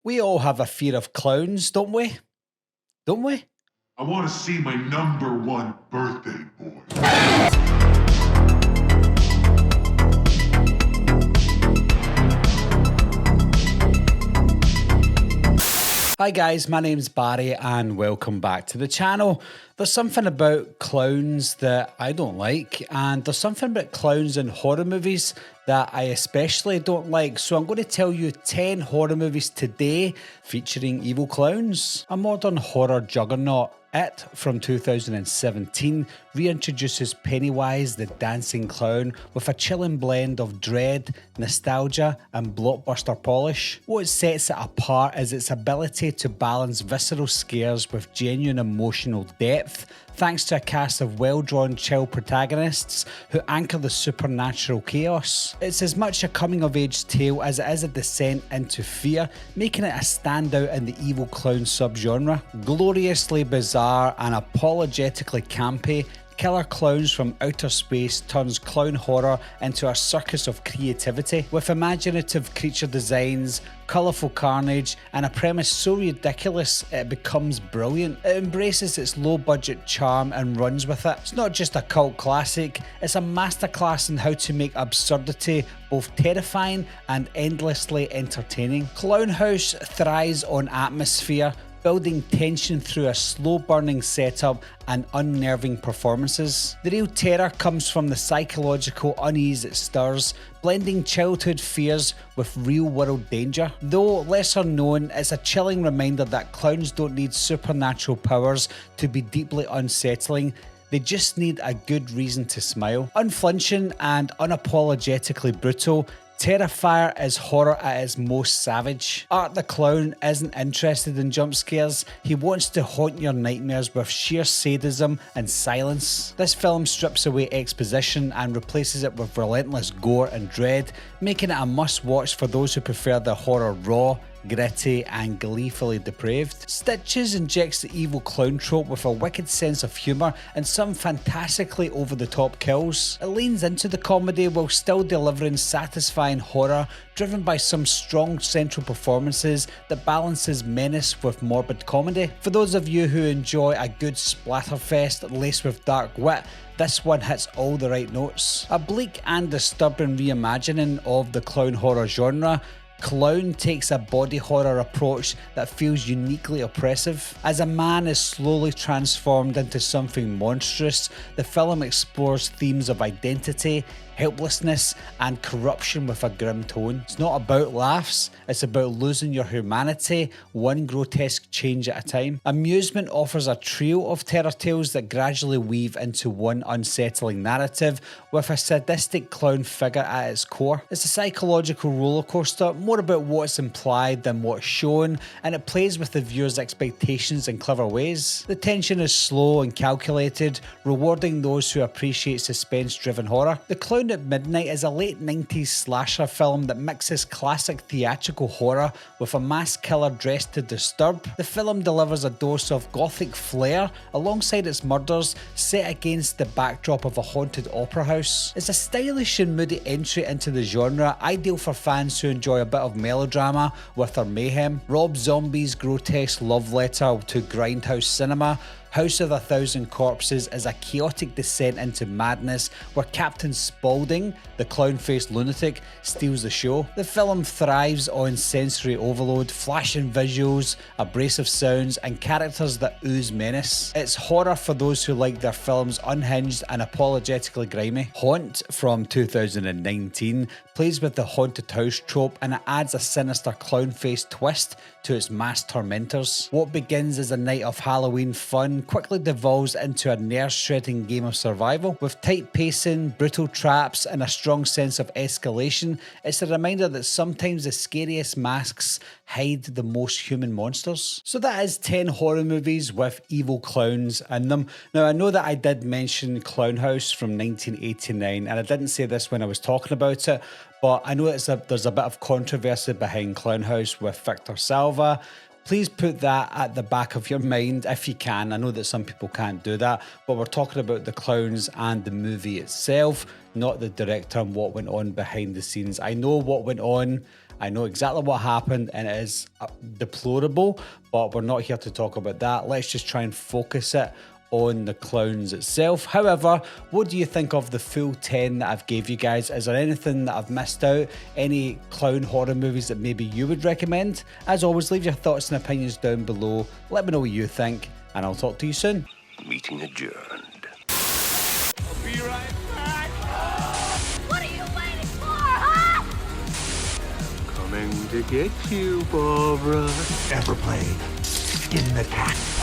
We all have a fear of clowns, don't we? Don't we? I want to see my #1 birthday boy. Hi guys, my name's Barry and welcome back to the channel. There's something about clowns that I don't like, and there's something about clowns in horror movies that I especially don't like. So I'm going to tell you 10 horror movies today featuring evil clowns. A modern horror juggernaut, It from 2017 reintroduces Pennywise the dancing clown with a chilling blend of dread, nostalgia and blockbuster polish. What sets it apart is its ability to balance visceral scares with genuine emotional depth, thanks to a cast of well-drawn chill protagonists who anchor the supernatural chaos. It's as much a coming-of-age tale as it is a descent into fear, making it a standout in the evil clown subgenre. Gloriously bizarre and apologetically campy, Killer Klowns from Outer Space turns clown horror into a circus of creativity, with imaginative creature designs, colourful carnage, and a premise so ridiculous it becomes brilliant. It embraces its low-budget charm and runs with it. It's not just a cult classic, it's a masterclass in how to make absurdity both terrifying and endlessly entertaining. Clownhouse thrives on atmosphere, building tension through a slow-burning setup and unnerving performances. The real terror comes from the psychological unease it stirs, blending childhood fears with real-world danger. Though lesser known, it's a chilling reminder that clowns don't need supernatural powers to be deeply unsettling. They just need a good reason to smile. Unflinching and unapologetically brutal, Terrifier is horror at its most savage. Art the Clown isn't interested in jump scares, he wants to haunt your nightmares with sheer sadism and silence. This film strips away exposition and replaces it with relentless gore and dread, making it a must-watch for those who prefer the horror raw, gritty and gleefully depraved. Stitches injects the evil clown trope with a wicked sense of humour and some fantastically over-the-top kills. It leans into the comedy while still delivering satisfying horror, driven by some strong central performances that balances menace with morbid comedy. For those of you who enjoy a good splatterfest laced with dark wit, this one hits all the right notes. A bleak and disturbing reimagining of the clown horror genre, Clown takes a body horror approach that feels uniquely oppressive. As a man is slowly transformed into something monstrous, the film explores themes of identity, helplessness and corruption with a grim tone. It's not about laughs, it's about losing your humanity, one grotesque change at a time. Amusement offers a trio of terror tales that gradually weave into one unsettling narrative with a sadistic clown figure at its core. It's a psychological rollercoaster, more about what's implied than what's shown, and it plays with the viewer's expectations in clever ways. The tension is slow and calculated, rewarding those who appreciate suspense-driven horror. The Clown at Midnight is a late 90s slasher film that mixes classic theatrical horror with a mass killer dressed to disturb. The film delivers a dose of gothic flair alongside its murders, set against the backdrop of a haunted opera house. It's a stylish and moody entry into the genre, ideal for fans who enjoy a bit of melodrama with their mayhem. Rob Zombie's grotesque love letter to grindhouse cinema, House of a Thousand Corpses is a chaotic descent into madness where Captain Spaulding, the clown-faced lunatic, steals the show. The film thrives on sensory overload, flashing visuals, abrasive sounds, and characters that ooze menace. It's horror for those who like their films unhinged and apologetically grimy. Haunt from 2019 plays with the haunted house trope and it adds a sinister clown-faced twist to its mass tormentors. What begins as a night of Halloween fun quickly devolves into a nerve-shredding game of survival. With tight pacing, brutal traps, and a strong sense of escalation, it's a reminder that sometimes the scariest masks hide the most human monsters. So that is 10 horror movies with evil clowns in them. Now I know that I did mention Clownhouse from 1989, and I didn't say this when I was talking about it, but I know there's a bit of controversy behind Clownhouse with Victor Salva. Please put that at the back of your mind if you can. I know that some people can't do that, but we're talking about the clowns and the movie itself, not the director and what went on behind the scenes. I know what went on I know exactly what happened and it is deplorable, but we're not here to talk about that. Let's just try and focus it on the Clowns itself. However, what do you think of the full 10 that I've gave you guys? Is there anything that I've missed out? Any clown horror movies that maybe you would recommend? As always, leave your thoughts and opinions down below. Let me know what you think, and I'll talk to you soon. Meeting adjourned. I'll be right back. What are you waiting for, huh? Coming to get you, Barbara. Ever played in the cat?